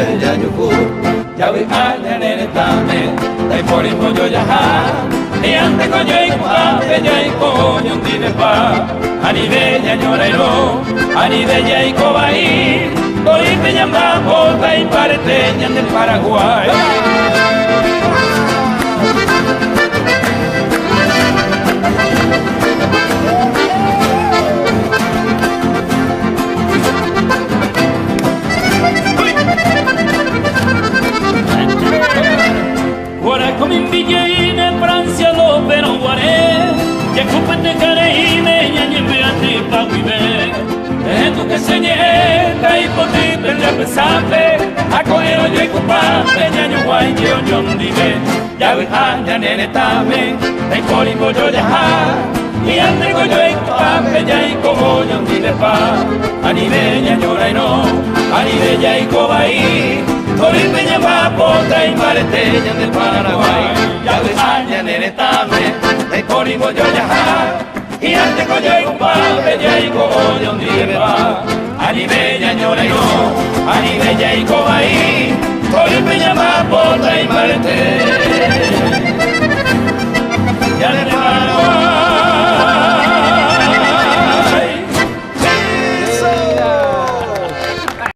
bella yuku ya vi aña nene tame dai pori mojo jaha e ante coño y pa bella y coño ndine pa ani bella ñorairo ani bella y cobaí tori peña mambo dai pareteña del Paraguay. Come in bicchiere in Francia lo però guaré che cupete care me ñañe beate pa viver e tu que señé dai poti per la pesante a coero yo cupa ñaño guay yo ndive ya ve ya nene tame dai poli yo ya y ante go yo cupa ya y como yo ndive pa ani de ñaño no ani de ya y cobai Tori peña mapota y mareteña del Paraguay. Ya ves aña nene tame, de cori yo ya y ante coño y compadre ya y coño ndive va. Ani bella ñora yo, ani bella y cobaí. Tori peña mapota y mareteña.